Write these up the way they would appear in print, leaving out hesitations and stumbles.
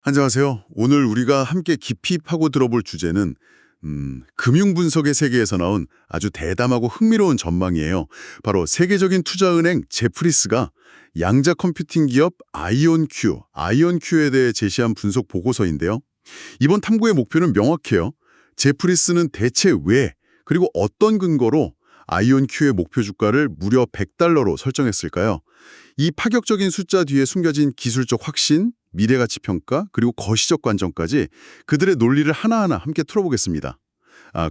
안녕하세요. 오늘 우리가 함께 깊이 파고 들어볼 주제는 금융 분석의 세계에서 나온 아주 대담하고 흥미로운 전망이에요. 바로 세계적인 투자은행 제프리스가 양자 컴퓨팅 기업 아이온큐에 대해 제시한 분석 보고서인데요. 이번 탐구의 목표는 명확해요. 제프리스는 대체 왜, 그리고 어떤 근거로 아이온큐의 목표 주가를 무려 100달러로 설정했을까요? 이 파격적인 숫자 뒤에 숨겨진 기술적 확신, 미래가치 평가, 그리고 거시적 관점까지 그들의 논리를 하나하나 함께 풀어보겠습니다.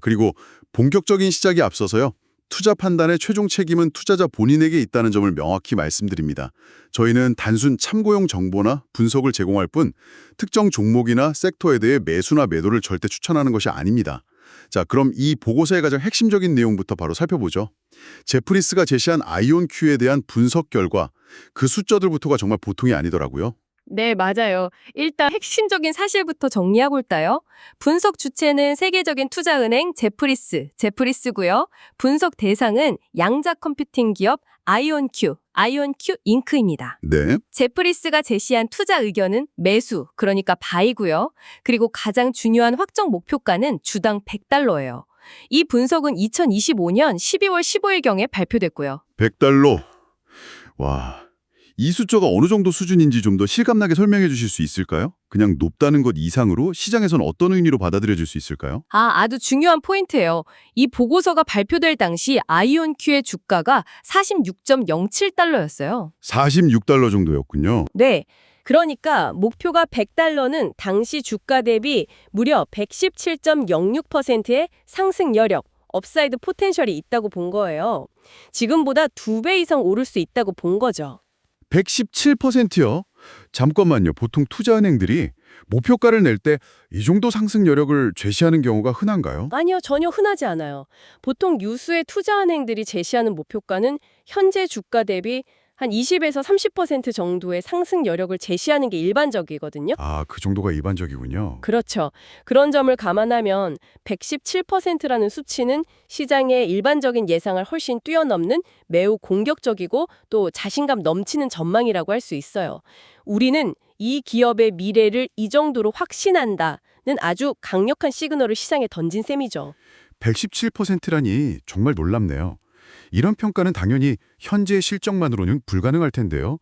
그리고 본격적인 시작에 앞서서요. 투자 판단의 최종 책임은 투자자 본인에게 있다는 점을 명확히 말씀드립니다. 저희는 단순 참고용 정보나 분석을 제공할 뿐 특정 종목이나 섹터에 대해 매수나 매도를 절대 추천하는 것이 아닙니다. 자, 그럼 이 보고서의 가장 핵심적인 내용부터 바로 살펴보죠. 제프리스가 제시한 아이온큐에 대한 분석 결과, 그 숫자들부터가 정말 보통이 아니더라고요. 네, 맞아요. 일단 핵심적인 사실부터 정리해볼까요? 분석 주체는 세계적인 투자은행 제프리스고요. 분석 대상은 양자 컴퓨팅 기업 아이온큐 잉크입니다. 네. 제프리스가 제시한 투자 의견은 매수, 그러니까 바이고요. 그리고 가장 중요한 확정 목표가는 주당 100달러예요. 이 분석은 2025년 12월 15일경에 발표됐고요. 100달러. 와, 이 숫자가 어느 정도 수준인지 좀 더 실감나게 설명해 주실 수 있을까요? 그냥 높다는 것 이상으로 시장에선 어떤 의미로 받아들여질 수 있을까요? 아주 중요한 포인트예요. 이 보고서가 발표될 당시 아이온큐의 주가가 46.07달러였어요. 46달러 정도였군요. 네. 그러니까 목표가 100달러는 당시 주가 대비 무려 117.06%의 상승 여력, 업사이드 포텐셜이 있다고 본 거예요. 지금보다 2배 이상 오를 수 있다고 본 거죠. 117%요? 잠깐만요. 보통 투자은행들이 목표가를 낼 때 이 정도 상승 여력을 제시하는 경우가 흔한가요? 아니요, 전혀 흔하지 않아요. 보통 유수의 투자은행들이 제시하는 목표가는 현재 주가 대비 한 20에서 30% 정도의 상승 여력을 제시하는 게 일반적이거든요. 그 정도가 일반적이군요. 그렇죠. 그런 점을 감안하면 117%라는 수치는 시장의 일반적인 예상을 훨씬 뛰어넘는 매우 공격적이고 또 자신감 넘치는 전망이라고 할 수 있어요. 우리는 이 기업의 미래를 이 정도로 확신한다는 아주 강력한 시그널을 시장에 던진 셈이죠. 117%라니 정말 놀랍네요. 이런 평가는 당연히 현재의 실적만으로는 불가능할 텐데요.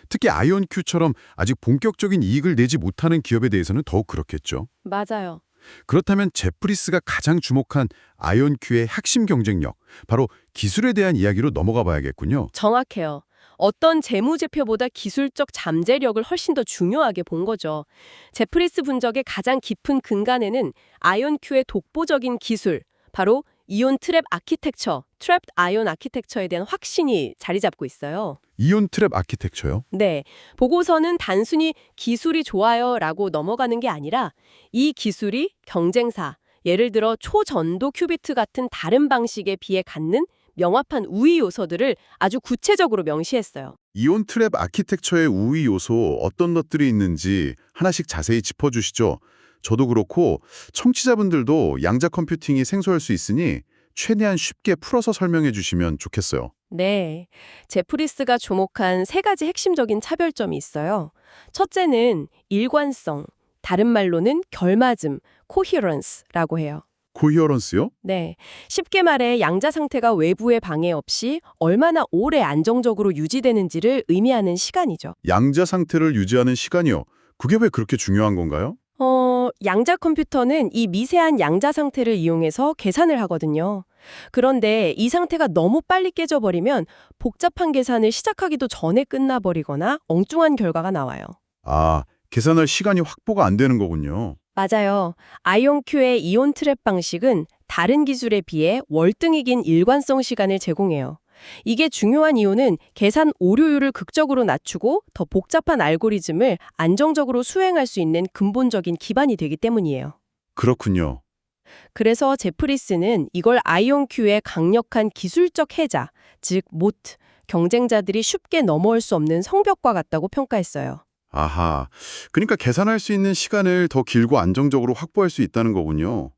특히 아이온큐처럼 아직 본격적인 이익을 내지 못하는 기업에 대해서는 더욱 그렇겠죠. 맞아요. 그렇다면 제프리스가 가장 주목한 아이온큐의 핵심 경쟁력, 바로 기술에 대한 이야기로 넘어가 봐야겠군요. 정확해요. 어떤 재무제표보다 기술적 잠재력을 훨씬 더 중요하게 본 거죠. 제프리스 분석의 가장 깊은 근간에는 아이온큐의 독보적인 기술, 바로 이온 트랩 아키텍처, 트랩드 아이온 아키텍처에 대한 확신이 자리 잡고 있어요. 이온 트랩 아키텍처요? 네, 보고서는 단순히 기술이 좋아요라고 넘어가는 게 아니라 이 기술이 경쟁사, 예를 들어 초전도 큐비트 같은 다른 방식에 비해 갖는 명확한 우위 요소들을 아주 구체적으로 명시했어요. 이온 트랩 아키텍처의 우위 요소 어떤 것들이 있는지 하나씩 자세히 짚어주시죠. 저도 그렇고 청취자분들도 양자 컴퓨팅이 생소할 수 있으니 최대한 쉽게 풀어서 설명해 주시면 좋겠어요. 네, 제프리스가 주목한 세 가지 핵심적인 차별점이 있어요. 첫째는 일관성, 다른 말로는 결맞음, coherence라고 해요. 코히어런스요? 네, 쉽게 말해 양자 상태가 외부의 방해 없이 얼마나 오래 안정적으로 유지되는지를 의미하는 시간이죠. 양자 상태를 유지하는 시간이요. 그게 왜 그렇게 중요한 건가요? 양자 컴퓨터는 이 미세한 양자 상태를 이용해서 계산을 하거든요. 그런데 이 상태가 너무 빨리 깨져버리면 복잡한 계산을 시작하기도 전에 끝나버리거나 엉뚱한 결과가 나와요. 계산할 시간이 확보가 안 되는 거군요. 맞아요. 아이온큐의 이온 트랩 방식은 다른 기술에 비해 월등히 긴 일관성 시간을 제공해요. 이게 중요한 이유는 계산 오류율을 극적으로 낮추고 더 복잡한 알고리즘을 안정적으로 수행할 수 있는 근본적인 기반이 되기 때문이에요. 그렇군요. 그래서 제프리스는 이걸 아이온큐의 강력한 기술적 해자, 즉 모트, 경쟁자들이 쉽게 넘어올 수 없는 성벽과 같다고 평가했어요. 아하, 그러니까 계산할 수 있는 시간을 더 길고 안정적으로 확보할 수 있다는 거군요.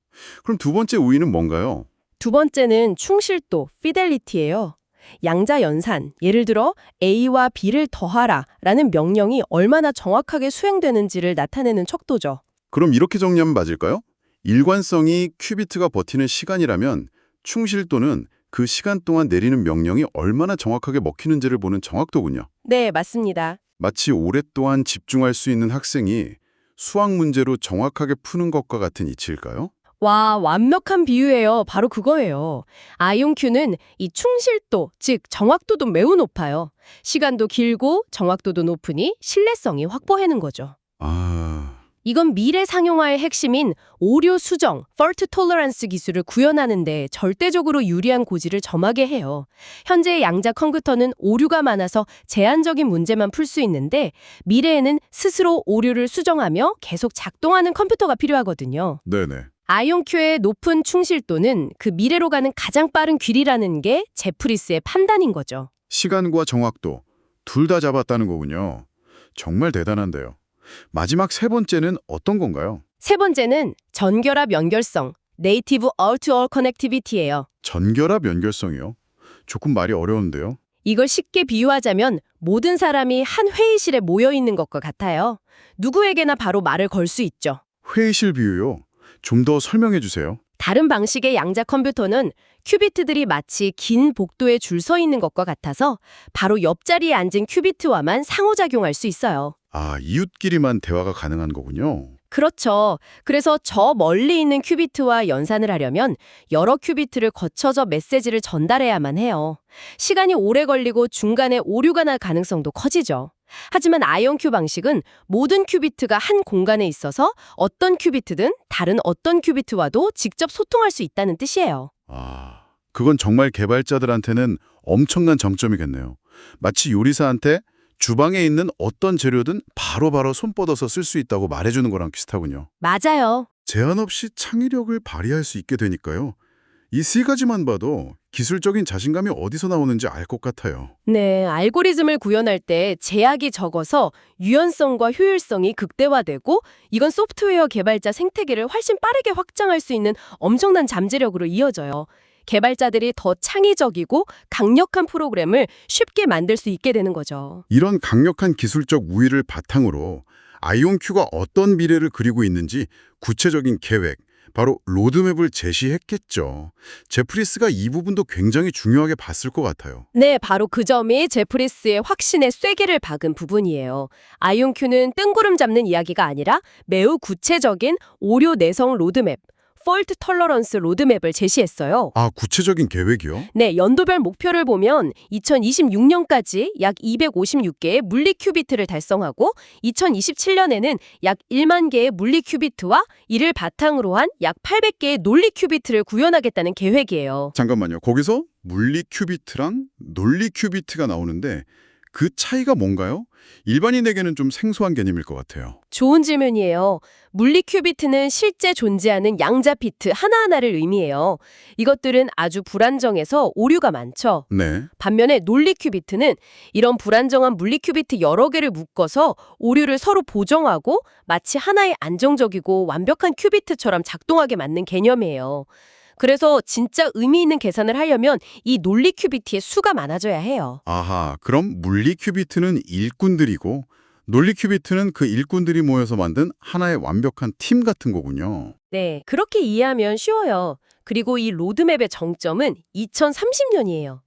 그럼 두 번째 우위는 뭔가요? 두 번째는 충실도, 피델리티예요. 양자 연산, 예를 들어 A와 B를 더하라 라는 명령이 얼마나 정확하게 수행되는지를 나타내는 척도죠. 그럼 이렇게 정리하면 맞을까요? 일관성이 큐비트가 버티는 시간이라면 충실도는 그 시간 동안 내리는 명령이 얼마나 정확하게 먹히는지를 보는 정확도군요. 네, 맞습니다. 마치 오랫동안 집중할 수 있는 학생이 수학 문제로 정확하게 푸는 것과 같은 이치일까요? 와, 완벽한 비유예요. 바로 그거예요. 아이온큐는 이 충실도, 즉 정확도도 매우 높아요. 시간도 길고 정확도도 높으니 신뢰성이 확보하는 거죠. 아, 이건 미래 상용화의 핵심인 오류 수정, fault tolerance 기술을 구현하는 데 절대적으로 유리한 고지를 점하게 해요. 현재의 양자 컴퓨터는 오류가 많아서 제한적인 문제만 풀 수 있는데 미래에는 스스로 오류를 수정하며 계속 작동하는 컴퓨터가 필요하거든요. 네네. 아이온큐의 높은 충실도는 그 미래로 가는 가장 빠른 길이라는 게 제프리스의 판단인 거죠. 시간과 정확도 둘 다 잡았다는 거군요. 정말 대단한데요. 마지막 세 번째는 어떤 건가요? 세 번째는 전결합 연결성, 네이티브 all-to-all connectivity예요. 전결합 연결성이요? 조금 말이 어려운데요. 이걸 쉽게 비유하자면 모든 사람이 한 회의실에 모여 있는 것과 같아요. 누구에게나 바로 말을 걸 수 있죠. 회의실 비유요? 좀 더 설명해 주세요. 다른 방식의 양자 컴퓨터는 큐비트들이 마치 긴 복도에 줄 서 있는 것과 같아서 바로 옆자리에 앉은 큐비트와만 상호작용할 수 있어요. 아, 이웃끼리만 대화가 가능한 거군요. 그렇죠. 그래서 저 멀리 있는 큐비트와 연산을 하려면 여러 큐비트를 거쳐서 메시지를 전달해야만 해요. 시간이 오래 걸리고 중간에 오류가 날 가능성도 커지죠. 하지만 아이온큐 방식은 모든 큐비트가 한 공간에 있어서 어떤 큐비트든 다른 어떤 큐비트와도 직접 소통할 수 있다는 뜻이에요. 아, 그건 정말 개발자들한테는 엄청난 장점이겠네요. 마치 요리사한테 주방에 있는 어떤 재료든 바로바로 손 뻗어서 쓸 수 있다고 말해주는 거랑 비슷하군요. 맞아요. 제한 없이 창의력을 발휘할 수 있게 되니까요. 이 세 가지만 봐도 기술적인 자신감이 어디서 나오는지 알 것 같아요. 네, 알고리즘을 구현할 때 제약이 적어서 유연성과 효율성이 극대화되고 이건 소프트웨어 개발자 생태계를 훨씬 빠르게 확장할 수 있는 엄청난 잠재력으로 이어져요. 개발자들이 더 창의적이고 강력한 프로그램을 쉽게 만들 수 있게 되는 거죠. 이런 강력한 기술적 우위를 바탕으로 아이온큐가 어떤 미래를 그리고 있는지 구체적인 계획, 바로 로드맵을 제시했겠죠. 제프리스가 이 부분도 굉장히 중요하게 봤을 것 같아요. 네, 바로 그 점이 제프리스의 확신에 쐐기를 박은 부분이에요. 아이온큐는 뜬구름 잡는 이야기가 아니라 매우 구체적인 오류 내성 로드맵, 폴트 털러런스 로드맵을 제시했어요. 아, 구체적인 계획이요? 네, 연도별 목표를 보면 2026년까지 약 256개의 물리 큐비트를 달성하고 2027년에는 약 1만 개의 물리 큐비트와 이를 바탕으로 한 약 800개의 논리 큐비트를 구현하겠다는 계획이에요. 잠깐만요. 거기서 물리 큐비트랑 논리 큐비트가 나오는데 그 차이가 뭔가요? 일반인에게는 좀 생소한 개념일 것 같아요. 좋은 질문이에요. 물리 큐비트는 실제 존재하는 양자 비트 하나하나를 의미해요. 이것들은 아주 불안정해서 오류가 많죠. 네. 반면에 논리 큐비트는 이런 불안정한 물리 큐비트 여러 개를 묶어서 오류를 서로 보정하고 마치 하나의 안정적이고 완벽한 큐비트처럼 작동하게 만든 개념이에요. 그래서 진짜 의미 있는 계산을 하려면 이 논리 큐비트의 수가 많아져야 해요. 아하, 그럼 물리 큐비트는 일꾼들이고 논리 큐비트는 그 일꾼들이 모여서 만든 하나의 완벽한 팀 같은 거군요. 네, 그렇게 이해하면 쉬워요. 그리고 이 로드맵의 정점은 2030년이에요.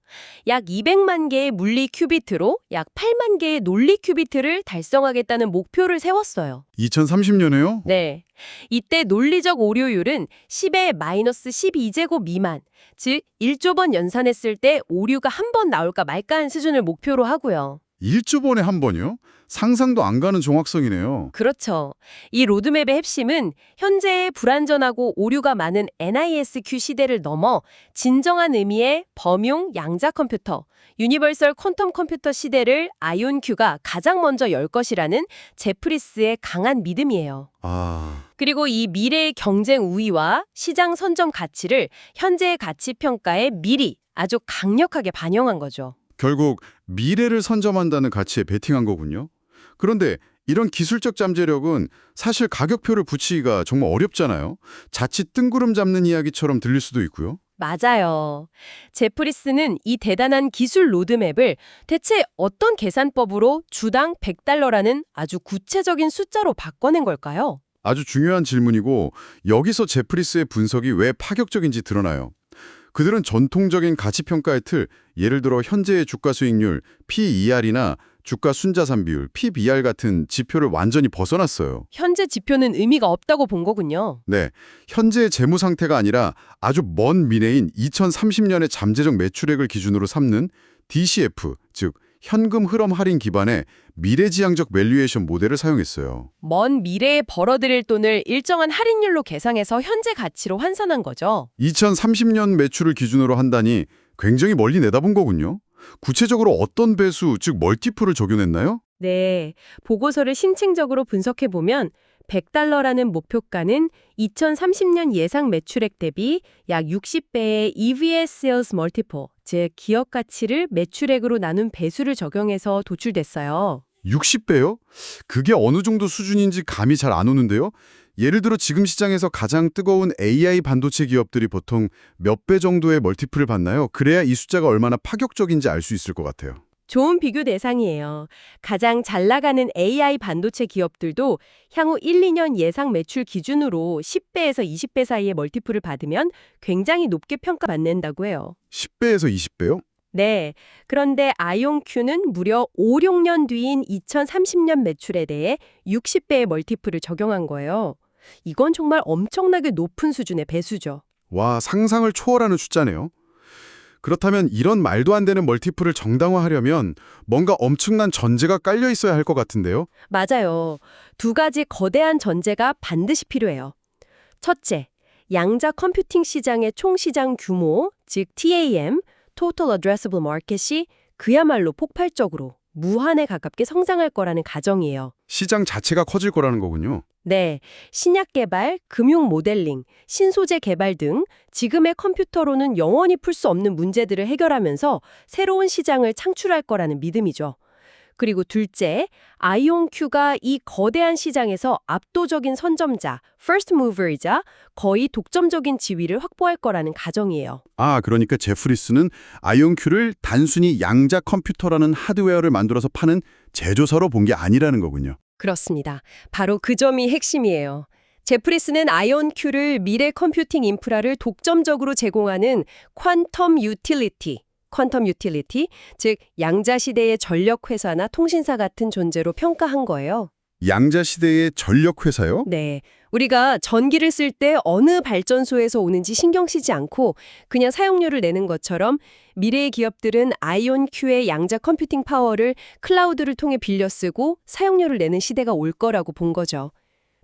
약 200만 개의 물리 큐비트로 약 8만 개의 논리 큐비트를 달성하겠다는 목표를 세웠어요. 2030년에요? 네. 이때 논리적 오류율은 10의 마이너스 12제곱 미만, 즉 1조 번 연산했을 때 오류가 한 번 나올까 말까한 수준을 목표로 하고요. 1조 번에 한 번이요? 상상도 안 가는 정확성이네요. 그렇죠. 이 로드맵의 핵심은 현재의 불안전하고 오류가 많은 NISQ 시대를 넘어 진정한 의미의 범용 양자 컴퓨터, 유니버설 퀀텀 컴퓨터 시대를 아이온큐가 가장 먼저 열 것이라는 제프리스의 강한 믿음이에요. 아, 그리고 이 미래의 경쟁 우위와 시장 선점 가치를 현재의 가치 평가에 미리 아주 강력하게 반영한 거죠. 결국 미래를 선점한다는 가치에 베팅한 거군요. 그런데 이런 기술적 잠재력은 사실 가격표를 붙이기가 정말 어렵잖아요. 자칫 뜬구름 잡는 이야기처럼 들릴 수도 있고요. 맞아요. 제프리스는 이 대단한 기술 로드맵을 대체 어떤 계산법으로 주당 100달러라는 아주 구체적인 숫자로 바꿔낸 걸까요? 아주 중요한 질문이고 여기서 제프리스의 분석이 왜 파격적인지 드러나요. 그들은 전통적인 가치평가의 틀, 예를 들어 현재의 주가 수익률, PER이나 주가 순자산 비율, PBR 같은 지표를 완전히 벗어났어요. 현재 지표는 의미가 없다고 본 거군요. 네, 현재의 재무 상태가 아니라 아주 먼 미래인 2030년의 잠재적 매출액을 기준으로 삼는 DCF, 즉 현금 흐름 할인 기반의 미래지향적 밸류에이션 모델을 사용했어요. 먼 미래에 벌어들일 돈을 일정한 할인율로 계상해서 현재 가치로 환산한 거죠. 2030년 매출을 기준으로 한다니 굉장히 멀리 내다본 거군요. 구체적으로 어떤 배수, 즉 멀티플을 적용했나요? 네, 보고서를 심층적으로 분석해보면 100달러라는 목표가는 2030년 예상 매출액 대비 약 60배의 EVS Sales Multiple, 즉 기업 가치를 매출액으로 나눈 배수를 적용해서 도출됐어요. 60배요? 그게 어느 정도 수준인지 감이 잘 안 오는데요? 예를 들어 지금 시장에서 가장 뜨거운 AI 반도체 기업들이 보통 몇 배 정도의 멀티플을 받나요? 그래야 이 숫자가 얼마나 파격적인지 알 수 있을 것 같아요. 좋은 비교 대상이에요. 가장 잘 나가는 AI 반도체 기업들도 향후 1, 2년 예상 매출 기준으로 10배에서 20배 사이의 멀티플을 받으면 굉장히 높게 평가받는다고 해요. 10배에서 20배요? 네. 그런데 아이온큐는 무려 5, 6년 뒤인 2030년 매출에 대해 60배의 멀티플을 적용한 거예요. 이건 정말 엄청나게 높은 수준의 배수죠. 와, 상상을 초월하는 숫자네요. 그렇다면 이런 말도 안 되는 멀티플을 정당화하려면 뭔가 엄청난 전제가 깔려 있어야 할 것 같은데요? 맞아요. 두 가지 거대한 전제가 반드시 필요해요. 첫째, 양자 컴퓨팅 시장의 총 시장 규모, 즉 TAM, Total Addressable Market이 그야말로 폭발적으로 무한에 가깝게 성장할 거라는 가정이에요. 시장 자체가 커질 거라는 거군요. 네, 신약 개발, 금융 모델링, 신소재 개발 등 지금의 컴퓨터로는 영원히 풀 수 없는 문제들을 해결하면서 새로운 시장을 창출할 거라는 믿음이죠. 그리고 둘째, 아이온큐가 이 거대한 시장에서 압도적인 선점자, first mover이자 거의 독점적인 지위를 확보할 거라는 가정이에요. 아, 그러니까 제프리스는 아이온큐를 단순히 양자 컴퓨터라는 하드웨어를 만들어서 파는 제조사로 본 게 아니라는 거군요. 그렇습니다. 바로 그 점이 핵심이에요. 제프리스는 아이온큐를 미래 컴퓨팅 인프라를 독점적으로 제공하는 퀀텀 유틸리티, 즉 양자 시대의 전력 회사나 통신사 같은 존재로 평가한 거예요. 양자 시대의 전력 회사요? 네. 우리가 전기를 쓸 때 어느 발전소에서 오는지 신경 쓰지 않고 그냥 사용료를 내는 것처럼 미래의 기업들은 아이온큐의 양자 컴퓨팅 파워를 클라우드를 통해 빌려 쓰고 사용료를 내는 시대가 올 거라고 본 거죠.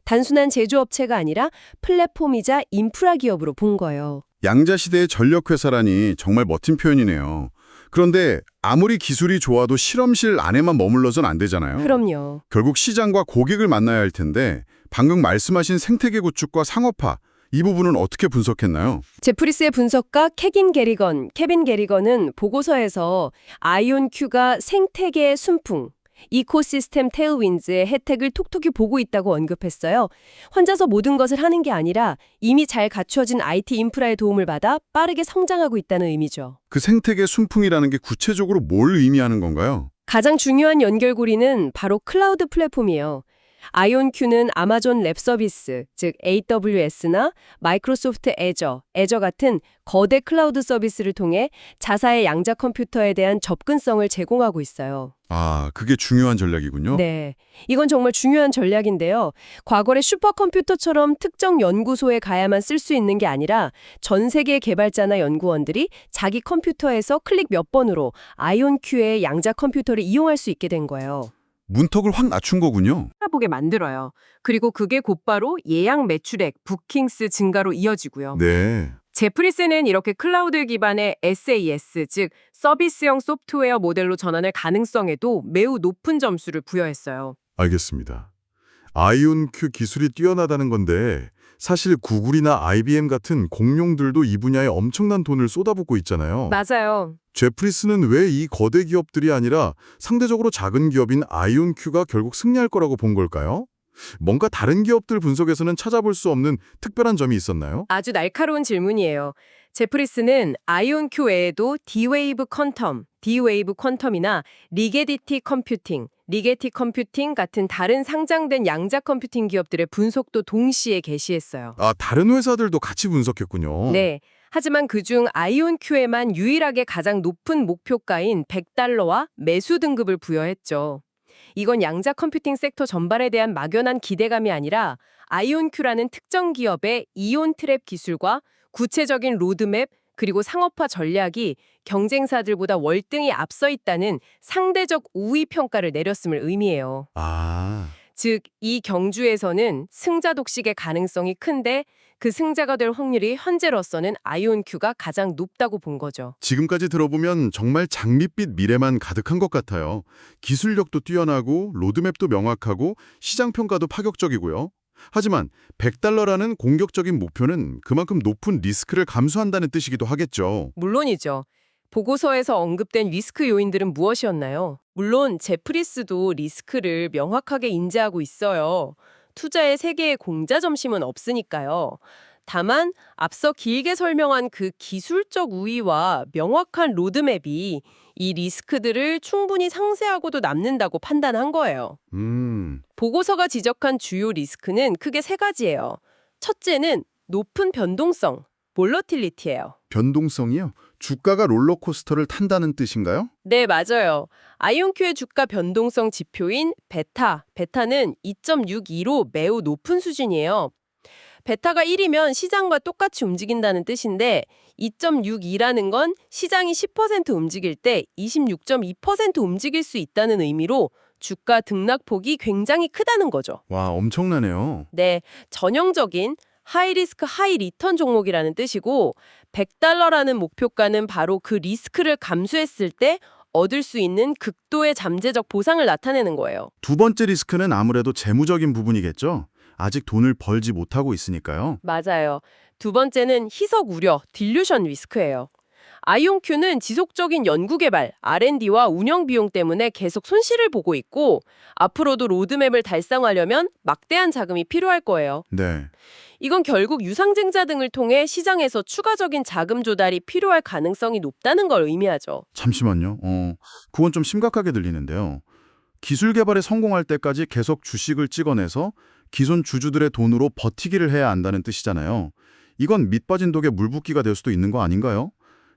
단순한 제조업체가 아니라 플랫폼이자 인프라 기업으로 본 거예요. 양자 시대의 전력 회사라니 정말 멋진 표현이네요. 그런데 아무리 기술이 좋아도 실험실 안에만 머물러선 안 되잖아요. 그럼요. 결국 시장과 고객을 만나야 할 텐데 방금 말씀하신 생태계 구축과 상업화, 이 부분은 어떻게 분석했나요? 제프리스의 분석가 케빈 게리건은 보고서에서 아이온큐가 생태계의 순풍, 이코시스템 테일윈즈의 혜택을 톡톡히 보고 있다고 언급했어요. 혼자서 모든 것을 하는 게 아니라 이미 잘 갖추어진 IT 인프라의 도움을 받아 빠르게 성장하고 있다는 의미죠. 그 생태계 순풍이라는 게 구체적으로 뭘 의미하는 건가요? 가장 중요한 연결고리는 바로 클라우드 플랫폼이에요. 아이온큐는 아마존 랩 서비스, 즉 AWS나 마이크로소프트 애저 같은 거대 클라우드 서비스를 통해 자사의 양자 컴퓨터에 대한 접근성을 제공하고 있어요. 아, 그게 중요한 전략이군요. 네, 이건 정말 중요한 전략인데요. 과거의 슈퍼컴퓨터처럼 특정 연구소에 가야만 쓸 수 있는 게 아니라 전 세계 개발자나 연구원들이 자기 컴퓨터에서 클릭 몇 번으로 아이온큐의 양자 컴퓨터를 이용할 수 있게 된 거예요. 문턱을 확 낮춘 거군요. 보게 만들어요. 그리고 그게 곧바로 예약 매출액, 부킹스 증가로 이어지고요. 네. 제프리스는 이렇게 클라우드 기반의 SaaS, 즉 서비스형 소프트웨어 모델로 전환할 가능성에도 매우 높은 점수를 부여했어요. 알겠습니다. 아이온큐 기술이 뛰어나다는 건데 사실 구글이나 IBM 같은 공룡들도 이 분야에 엄청난 돈을 쏟아붓고 있잖아요. 맞아요. 제프리스는 왜 이 거대 기업들이 아니라 상대적으로 작은 기업인 아이온큐가 결국 승리할 거라고 본 걸까요? 뭔가 다른 기업들 분석에서는 찾아볼 수 없는 특별한 점이 있었나요? 아주 날카로운 질문이에요. 제프리스는 아이온큐 외에도 D-웨이브 퀀텀, D-웨이브 퀀텀이나 리게티 컴퓨팅 같은 다른 상장된 양자 컴퓨팅 기업들의 분석도 동시에 개시했어요. 아, 다른 회사들도 같이 분석했군요. 네. 하지만 그중 아이온큐에만 유일하게 가장 높은 목표가인 $100와 매수 등급을 부여했죠. 이건 양자 컴퓨팅 섹터 전반에 대한 막연한 기대감이 아니라 아이온큐라는 특정 기업의 이온 트랩 기술과 구체적인 로드맵 그리고 상업화 전략이 경쟁사들보다 월등히 앞서 있다는 상대적 우위 평가를 내렸음을 의미해요. 아, 즉, 이 경주에서는 승자 독식의 가능성이 큰데 그 승자가 될 확률이 현재로서는 아이온큐가 가장 높다고 본 거죠. 지금까지 들어보면 정말 장밋빛 미래만 가득한 것 같아요. 기술력도 뛰어나고 로드맵도 명확하고 시장 평가도 파격적이고요. 하지만 $100라는 공격적인 목표는 그만큼 높은 리스크를 감수한다는 뜻이기도 하겠죠. 물론이죠. 보고서에서 언급된 리스크 요인들은 무엇이었나요? 물론 제프리스도 리스크를 명확하게 인지하고 있어요. 투자의 세계에 공자 점심은 없으니까요. 다만 앞서 길게 설명한 그 기술적 우위와 명확한 로드맵이 이 리스크들을 충분히 상쇄하고도 남는다고 판단한 거예요. 보고서가 지적한 주요 리스크는 크게 세 가지예요. 첫째는 높은 변동성, 볼러틸리티예요. 변동성이요? 주가가 롤러코스터를 탄다는 뜻인가요? 네, 맞아요. 아이온큐의 주가 변동성 지표인 베타는 2.62로 매우 높은 수준이에요. 베타가 1이면 시장과 똑같이 움직인다는 뜻인데 2.62라는 건 시장이 10% 움직일 때 26.2% 움직일 수 있다는 의미로 주가 등락폭이 굉장히 크다는 거죠. 와, 엄청나네요. 네, 전형적인 하이리스크 하이리턴 종목이라는 뜻이고 $100라는 목표가는 바로 그 리스크를 감수했을 때 얻을 수 있는 극도의 잠재적 보상을 나타내는 거예요. 두 번째 리스크는 아무래도 재무적인 부분이겠죠? 아직 돈을 벌지 못하고 있으니까요. 맞아요. 두 번째는 희석 우려, 딜루션 리스크예요. 아이온큐는 지속적인 연구개발, R&D와 운영 비용 때문에 계속 손실을 보고 있고 앞으로도 로드맵을 달성하려면 막대한 자금이 필요할 거예요. 네. 이건 결국 유상증자 등을 통해 시장에서 추가적인 자금 조달이 필요할 가능성이 높다는 걸 의미하죠. 잠시만요. 그건 좀 심각하게 들리는데요. 기술 개발에 성공할 때까지 계속 주식을 찍어내서 기존 주주들의 돈으로 버티기를 해야 한다는 뜻이잖아요. 이건 밑빠진 독에 물붓기가 될 수도 있는 거 아닌가요?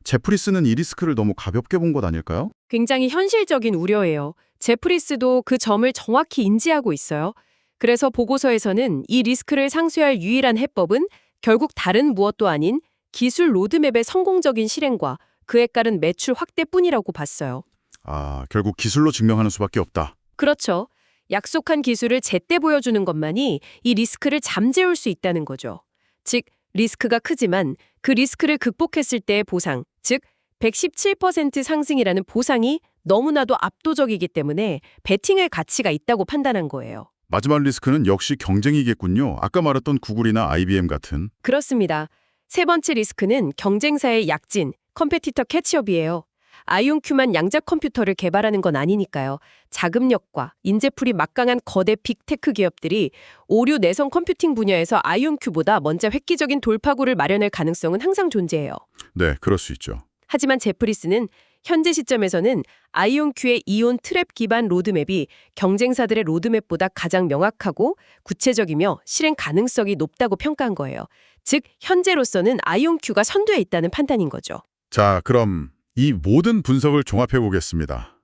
제프리스는 이 리스크를 너무 가볍게 본 것 아닐까요? 굉장히 현실적인 우려예요. 제프리스도 그 점을 정확히 인지하고 있어요. 그래서 보고서에서는 이 리스크를 상쇄할 유일한 해법은 결국 다른 무엇도 아닌 기술 로드맵의 성공적인 실행과 그에 따른 매출 확대뿐이라고 봤어요. 아, 결국 기술로 증명하는 수밖에 없다. 그렇죠. 약속한 기술을 제때 보여주는 것만이 이 리스크를 잠재울 수 있다는 거죠. 즉, 리스크가 크지만 그 리스크를 극복했을 때의 보상, 즉 117% 상승이라는 보상이 너무나도 압도적이기 때문에 베팅할 가치가 있다고 판단한 거예요. 마지막 리스크는 역시 경쟁이겠군요. 아까 말했던 구글이나 IBM 같은. 그렇습니다. 세 번째 리스크는 경쟁사의 약진, 컴페티터 캐치업이에요. 아이온큐만 양자 컴퓨터를 개발하는 건 아니니까요. 자금력과 인재풀이 막강한 거대 빅테크 기업들이 오류 내성 컴퓨팅 분야에서 아이온큐보다 먼저 획기적인 돌파구를 마련할 가능성은 항상 존재해요. 네, 그럴 수 있죠. 하지만 제프리스는 현재 시점에서는 아이온큐의 이온 트랩 기반 로드맵이 경쟁사들의 로드맵보다 가장 명확하고 구체적이며 실행 가능성이 높다고 평가한 거예요. 즉, 현재로서는 아이온큐가 선두에 있다는 판단인 거죠. 자, 그럼 이 모든 분석을 종합해 보겠습니다.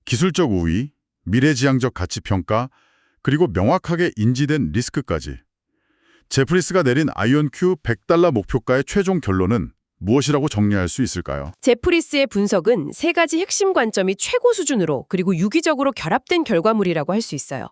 기술적 우위, 미래지향적 가치평가, 그리고 명확하게 인지된 리스크까지. 제프리스가 내린 아이온큐 $100 목표가의 최종 결론은 무엇이라고 정리할 수 있을까요? 제프리스의 분석은 세 가지 핵심 관점이 최고 수준으로 그리고 유기적으로 결합된 결과물이라고 할 수 있어요.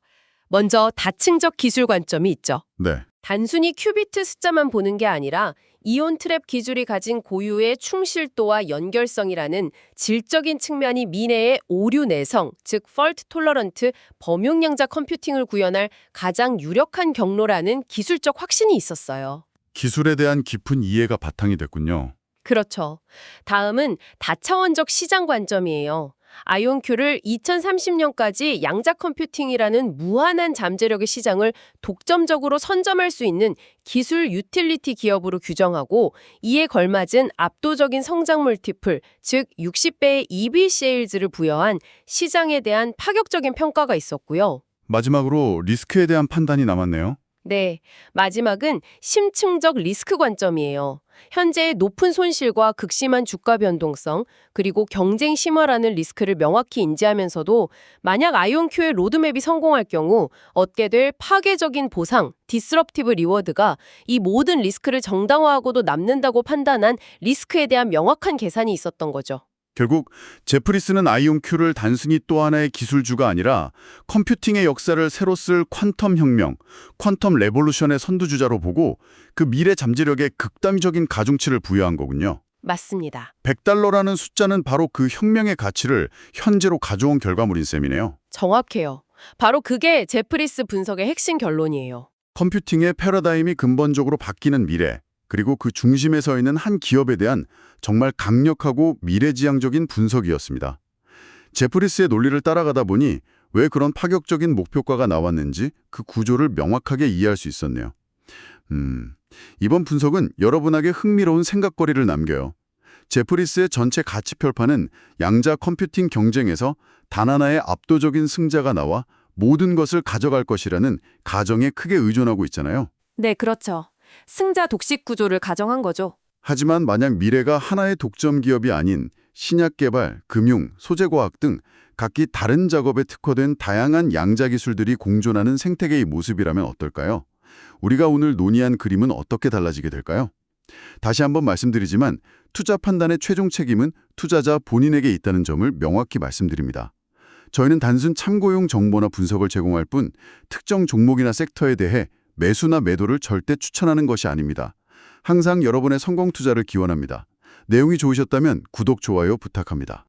먼저 다층적 기술 관점이 있죠. 네. 단순히 큐비트 숫자만 보는 게 아니라 이온 트랩 기술이 가진 고유의 충실도와 연결성이라는 질적인 측면이 미래의 오류 내성, 즉 fault tolerant 범용량자 컴퓨팅을 구현할 가장 유력한 경로라는 기술적 확신이 있었어요. 기술에 대한 깊은 이해가 바탕이 됐군요. 그렇죠. 다음은 다차원적 시장 관점이에요. 아이온큐를 2030년까지 양자 컴퓨팅이라는 무한한 잠재력의 시장을 독점적으로 선점할 수 있는 기술 유틸리티 기업으로 규정하고 이에 걸맞은 압도적인 성장 멀티플, 즉 60배의 EV 세일즈를 부여한 시장에 대한 파격적인 평가가 있었고요. 마지막으로 리스크에 대한 판단이 남았네요. 네, 마지막은 심층적 리스크 관점이에요. 현재의 높은 손실과 극심한 주가 변동성, 그리고 경쟁 심화라는 리스크를 명확히 인지하면서도 만약 아이온큐의 로드맵이 성공할 경우 얻게 될 파괴적인 보상, 디스럽티브 리워드가 이 모든 리스크를 정당화하고도 남는다고 판단한 리스크에 대한 명확한 계산이 있었던 거죠. 결국 제프리스는 아이온큐를 단순히 또 하나의 기술주가 아니라 컴퓨팅의 역사를 새로 쓸 퀀텀 혁명, 퀀텀 레볼루션의 선두주자로 보고 그 미래 잠재력에 극단적인 가중치를 부여한 거군요. 맞습니다. $100라는 숫자는 바로 그 혁명의 가치를 현재로 가져온 결과물인 셈이네요. 정확해요. 바로 그게 제프리스 분석의 핵심 결론이에요. 컴퓨팅의 패러다임이 근본적으로 바뀌는 미래, 그리고 그 중심에 서 있는 한 기업에 대한 정말 강력하고 미래지향적인 분석이었습니다. 제프리스의 논리를 따라가다 보니 왜 그런 파격적인 목표가가 나왔는지 그 구조를 명확하게 이해할 수 있었네요. 이번 분석은 여러분에게 흥미로운 생각거리를 남겨요. 제프리스의 전체 가치평판은 양자 컴퓨팅 경쟁에서 단 하나의 압도적인 승자가 나와 모든 것을 가져갈 것이라는 가정에 크게 의존하고 있잖아요. 네, 그렇죠. 승자 독식 구조를 가정한 거죠. 하지만 만약 미래가 하나의 독점 기업이 아닌 신약 개발, 금융, 소재과학 등 각기 다른 작업에 특화된 다양한 양자 기술들이 공존하는 생태계의 모습이라면 어떨까요? 우리가 오늘 논의한 그림은 어떻게 달라지게 될까요? 다시 한번 말씀드리지만 투자 판단의 최종 책임은 투자자 본인에게 있다는 점을 명확히 말씀드립니다. 저희는 단순 참고용 정보나 분석을 제공할 뿐 특정 종목이나 섹터에 대해 매수나 매도를 절대 추천하는 것이 아닙니다. 항상 여러분의 성공 투자를 기원합니다. 내용이 좋으셨다면 구독, 좋아요 부탁합니다.